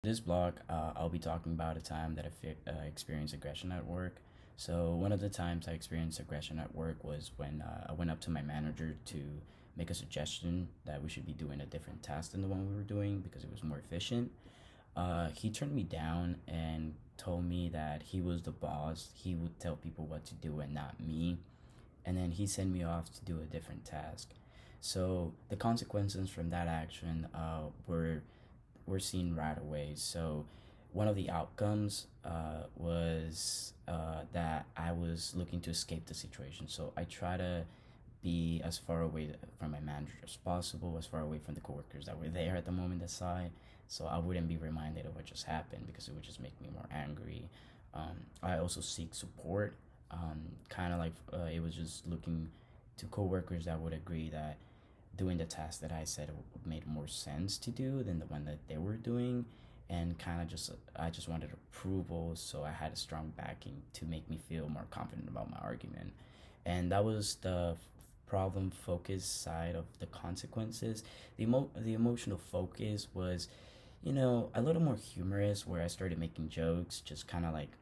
This blog, I'll be talking about a time that I experienced aggression at work. So, one of the times I experienced aggression at work was when I went up to my manager to make a suggestion that we should be doing a different task than the one we were doing because it was more efficient. He turned me down and told me that he was the boss. He would tell people what to do and not me. And then he sent me off to do a different task. So, the consequences from that action were seen right away. So one of the outcomes was that I was looking to escape the situation. So I try to be as far away from my manager as possible, as far away from the coworkers that were there at the moment aside, so I wouldn't be reminded of what just happened because it would just make me more angry. I also seek support, kind of like it was just looking to coworkers that would agree that doing the task that I said made more sense to do than the one that they were doing, and kind of just I just wanted approval, so I had a strong backing to make me feel more confident about my argument, and that was the problem focus side of the consequences. The emotional focus was, a little more humorous, where I started making jokes, just kind of like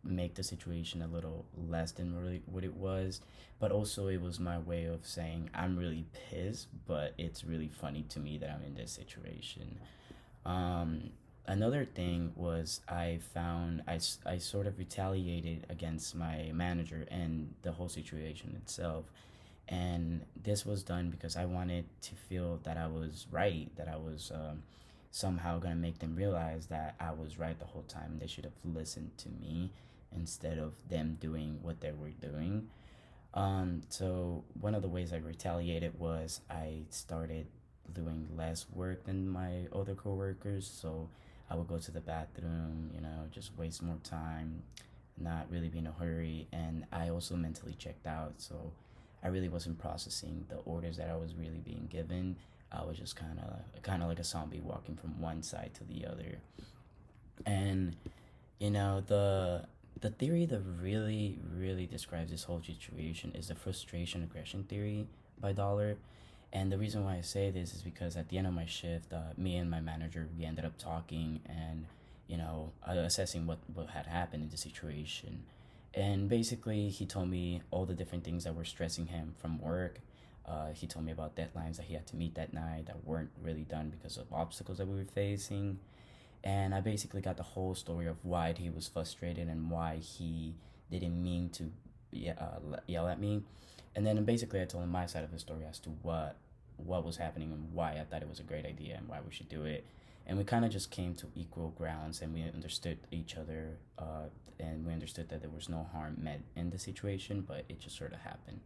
make the situation a little less than really what it was. But also, it was my way of saying I'm really pissed, but it's really funny to me that I'm in this situation. Um, Another thing was I sort of retaliated against my manager and the whole situation itself. And this was done because I wanted to feel that I was right, that I was somehow going to make them realize that I was right the whole time. They should have listened to me instead of them doing what they were doing. So one of the ways I retaliated was I started doing less work than my other coworkers. So I would go to the bathroom, just waste more time, not really be in a hurry. And I also mentally checked out. So I really wasn't processing the orders that I was really being given. I was just kind of like a zombie walking from one side to the other. And the theory that really describes this whole situation is the frustration aggression theory by Dollar. And the reason why I say this is because at the end of my shift, me and my manager, we ended up talking and assessing what had happened in the situation. And basically, he told me all the different things that were stressing him from work. He told me about deadlines that he had to meet that night that weren't really done because of obstacles that we were facing. And I basically got the whole story of why he was frustrated and why he didn't mean to yell at me. And then basically I told him my side of the story as to what was happening and why I thought it was a great idea and why we should do it. And we kind of just came to equal grounds, and we understood each other, and we understood that there was no harm meant in the situation, but it just sort of happened.